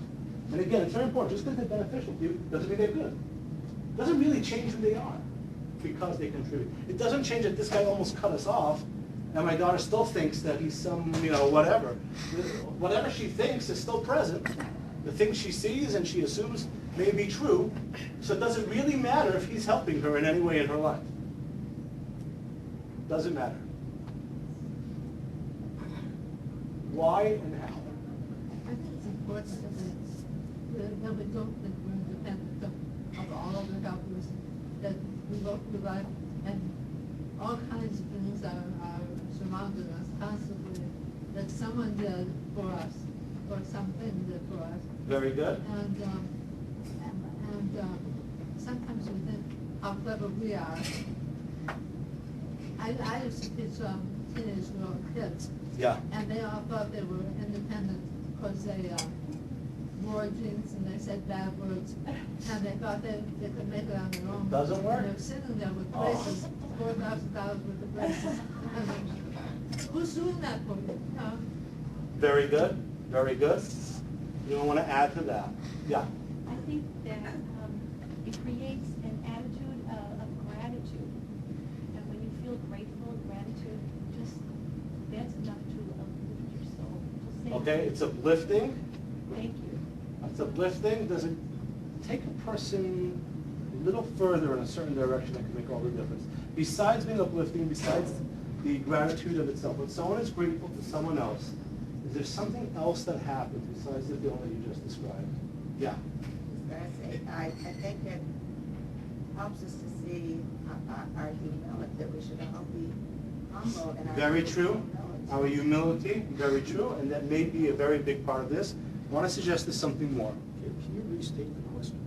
And again, it's very important. Just because they're beneficial to you doesn't mean they're good. It doesn't really change who they are because they contribute. It doesn't change that this guy almost cut us off and my daughter still thinks that he's some, whatever. Whatever she thinks is still present. The things she sees and she assumes may be true. So it doesn't really matter if he's helping her in any way in her life. Doesn't matter. Why and how?
I think it's important that we don't think we're independent of all of the helpers, that we both provide, and all kinds of things are surrounding us constantly, that someone did for us, or something did for us.
Very good.
And sometimes we think how clever we are. I used to teach teenage little kids.
Yeah.
And they all thought they were independent because they wore jeans and they said bad words. And they thought they could make it on their own.
Doesn't work.
And they're sitting there with braces, $4,000 worth of braces. Who's doing that for you?
Very good, very good. You want to add to that? Yeah.
I think that it creates an attitude of gratitude. And when you feel grateful and gratitude, just that's enough to uplift your soul. Just say,
Okay, it's uplifting.
thank you.
It's uplifting. Does it take a person a little further in a certain direction that can make all the difference? Besides being uplifting, besides the gratitude of itself, when someone is grateful to someone else, is there something else that happens besides the feeling that you just described? Yeah.
I think it helps us to see our humility, that we should all be humble. And
Very true. Our humility, very true, and that may be a very big part of this. I want to suggest there's something more.
Can you restate the question?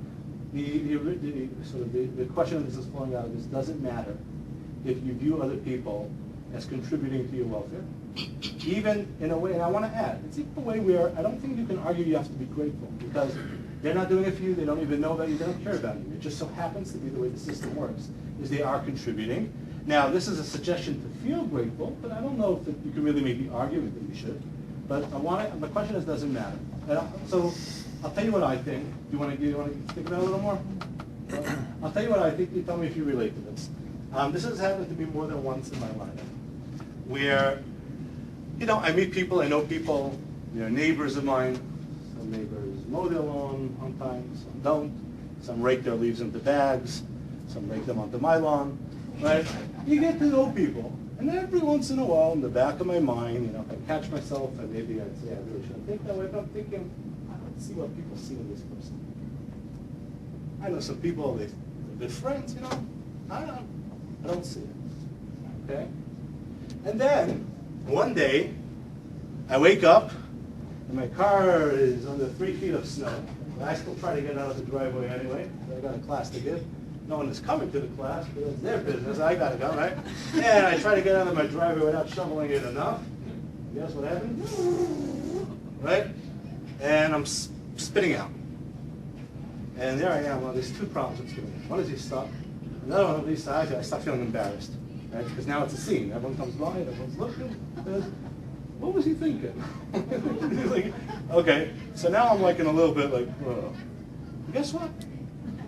The question that is flowing out of this doesn't matter if you view other people as contributing to your welfare. Even in a way, and I want to add, it's even a way where I don't think you can argue you have to be grateful, because they're not doing it for you, they don't even know about you, they don't care about you. It just so happens to be the way the system works, is they are contributing. Now, this is a suggestion to feel grateful, but I don't know if you can really make the argument that you should. But the question is, doesn't matter. So I'll tell you what I think. Do you want to think about it a little more? I'll tell you what I think. You tell me if you relate to this. This has happened to me more than once in my life, where, I meet people, I know people, neighbors of mine. Some neighbors mow their lawn on time, some don't. Some rake their leaves into bags, some rake them onto my lawn. Right? You get to know people, and every once in a while, in the back of my mind, if I catch myself, and maybe I'd say I really shouldn't think that way, but I'm thinking, I don't see what people see in this person. I know some people, they're good friends, I don't see it. Okay? And then, one day, I wake up, and my car is under 3 feet of snow. I still try to get out of the driveway anyway. I got a class to give. No one is coming to the class, but it's their business. I got to go, right? And I try to get out of my driveway without shoveling it enough. Guess what happened? Right? And I'm spitting out. And there I am. Well, there's two problems with spitting out. One is you stop. Another one, at least I start feeling embarrassed. Right? Because now it's a scene. Everyone comes by, everyone's looking. What was he thinking? Like, okay, so now I'm like in a little bit like, whoa. Guess what?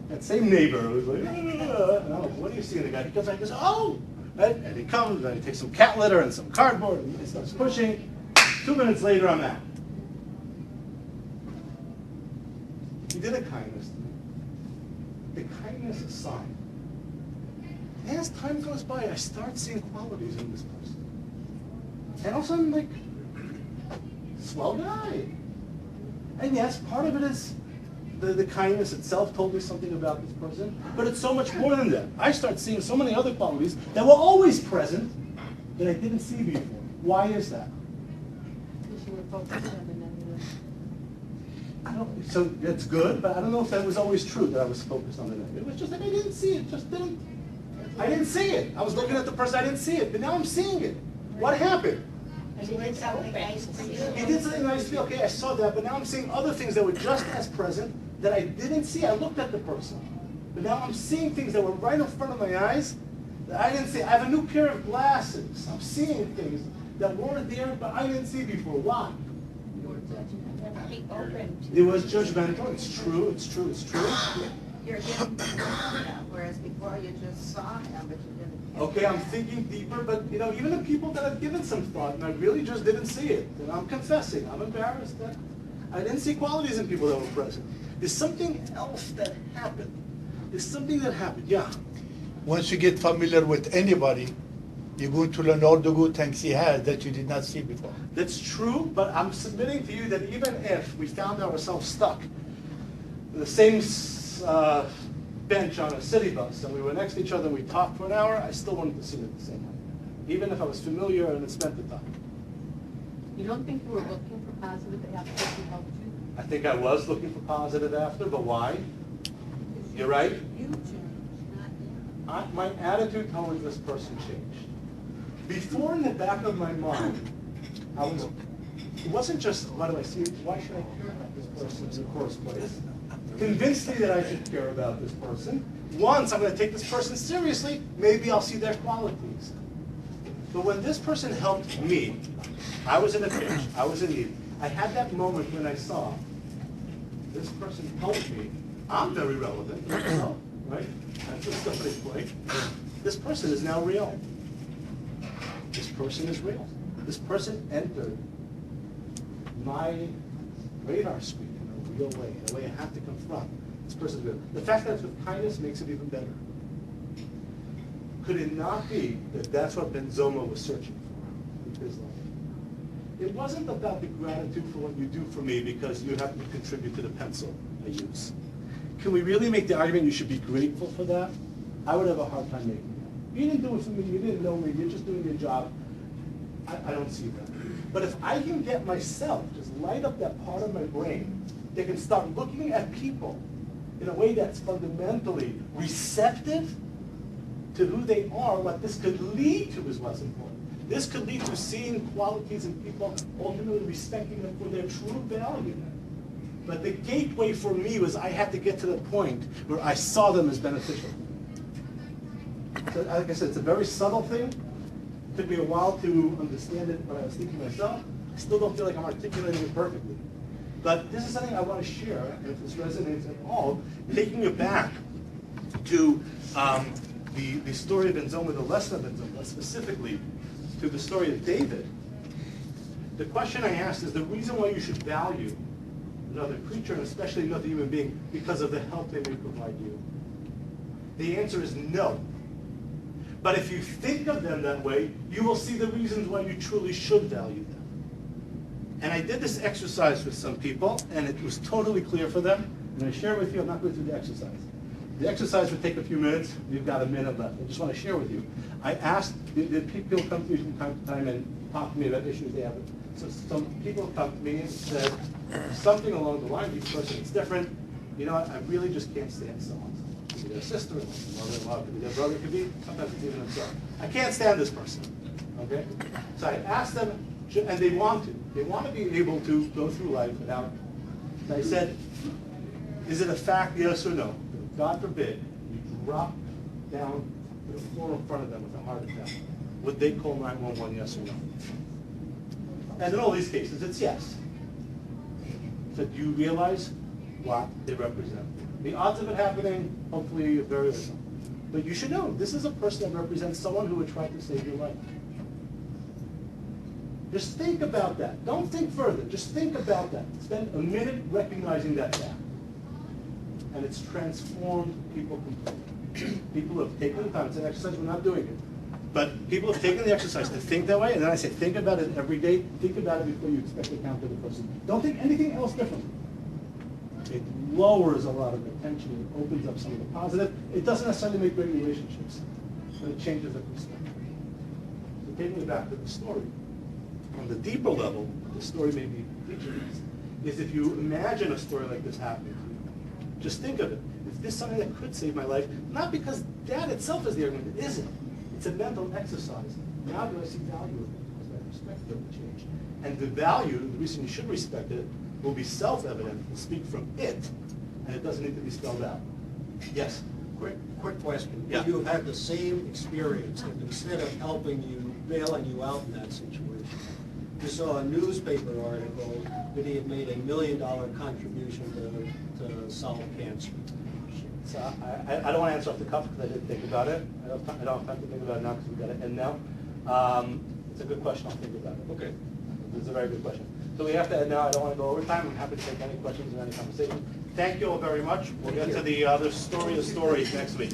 That same neighbor was like, and I'm like, what do you see in the guy? He comes out and goes, oh! Right? And he comes and he takes some cat litter and some cardboard and he starts pushing. 2 minutes later, I'm out. He did a kindness to me. The kindness aside. As time goes by, I start seeing qualities in this person. And also I'm like, swell guy. And yes, part of it is the kindness itself told me something about this person, but it's so much more than that. I start seeing so many other qualities that were always present that I didn't see before. Why is that?
Because you were focused on the negative.
So that's good, but I don't know if that was always true, that I was focused on the negative. It was just that I didn't see it, I didn't see it. I was looking at the person, I didn't see it, but now I'm seeing it. What happened?
And he did something nice for you.
He did something nice to me, okay, I saw that, but now I'm seeing other things that were just as present that I didn't see. I looked at the person, but now I'm seeing things that were right in front of my eyes that I didn't see. I have a new pair of glasses. I'm seeing things that weren't there, but I didn't see before. Why?
You were judgmental.
Be open to.
It was judgmental. It's true, it's true, it's true.
You're getting to know him, whereas before you just saw him, but you didn't.
Okay, I'm thinking deeper, but even the people that I've given some thought, and I really just didn't see it. And I'm confessing, I'm embarrassed that I didn't see qualities in people that were present. There's something else that happened. There's something that happened, yeah.
Once you get familiar with anybody, you're going to learn all the good things he has that you did not see before.
That's true, but I'm submitting to you that even if we found ourselves stuck in the same bench on a city bus and we were next to each other and we talked for an hour, I still wanted to see it the same way. Even if I was familiar and had spent the time.
You don't think you were looking for positive after he helped you?
I think I was looking for positive after, but why? You're right.
You changed, not him.
My attitude towards this person changed. Before, in the back of my mind, it wasn't just, why do I see it? Why should I care about this person in the first place? Convinced me that I should care about this person. Once I'm going to take this person seriously, maybe I'll see their qualities. But when this person helped me, I was in a pinch, I was in need. I had that moment when I saw this person helped me. I'm very relevant, so, right? That's what somebody's point. This person is now real. This person is real. This person entered my radar screen in a real way, in a way I have to confront. This person is real. The fact that it's with kindness makes it even better. Could it not be that that's what Benzoma was searching for with his life? It wasn't about the gratitude for what you do for me because you have to contribute to the pencil I use. Can we really make the argument you should be grateful for that? I would have a hard time making that. You didn't do it for me, you didn't know me, you're just doing your job. I don't see that. But if I can get myself, just light up that part of my brain that can start looking at people in a way that's fundamentally receptive to who they are, what this could lead to is what's important. This could lead to seeing qualities in people, ultimately respecting them for their true value. But the gateway for me was I had to get to the point where I saw them as beneficial. So, like I said, it's a very subtle thing. It took me a while to understand it when I was thinking myself. I still don't feel like I'm articulating it perfectly. But this is something I want to share, and if this resonates at all, taking it back to the story of Benzoma, the lesson of Benzoma, specifically to the story of David. The question I asked is the reason why you should value another creature, and especially another human being, because of the help they may provide you. The answer is no. But if you think of them that way, you will see the reasons why you truly should value them. And I did this exercise with some people, and it was totally clear for them. And I share with you, I'm not going through the exercise. The exercise would take a few minutes. We've got a minute left. I just want to share with you. I asked, did people come to me from time to time and talk to me about issues they have? So some people come to me and said something along the line, each person is different. You know what, I really just can't stand someone. It could be their sister, mother-in-law, it could be their brother, it could be, sometimes it's even themselves. I can't stand this person, okay? So I asked them, and they want to. They want to be able to go through life without, so I said, is it a fact, yes or no? God forbid, you drop down to the floor in front of them with a heart attack. Would they call 911, yes or no? And in all these cases, it's yes. So do you realize what they represent? The odds of it happening, hopefully, are very little. But you should know, this is a person that represents someone who would try to save your life. Just think about that. Don't think further. Just think about that. Spend a minute recognizing that fact. And it's transformed people completely. People have taken the time. It's an exercise. We're not doing it. But people have taken the exercise to think that way. And then I say, think about it every day. Think about it before you expect to encounter the person. Don't think anything else differently. It lowers a lot of the tension. It opens up some of the positive. It doesn't necessarily make great relationships, but it changes the perspective. So taking it back to the story. On the deeper level, the story may be teaching us, is if you imagine a story like this happening to you, just think of it. Is this something that could save my life? Not because that itself is the argument. It isn't. It's a mental exercise. Now do I see value in it? Because my perspective will change. And the value, the reason you should respect it, will be self-evident. Will speak from it, and it doesn't need to be spelled out. Yes?
Quick question.
Yeah.
You have had the same experience, and instead of helping you, bailing you out in that situation, you saw a newspaper article that he had made $1 million contribution to solve cancer.
So I don't want to answer off the cuff because I didn't think about it. I don't have time to think about it now because we've got to end now. It's a good question. I'll think about it. Okay. This is a very good question. So we have to end now. I don't want to go over time. I'm happy to take any questions or any conversation. Thank you all very much. We'll get to the other story of stories next week.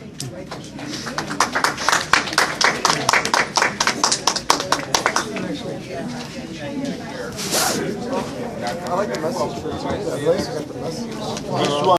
I like the message. The message.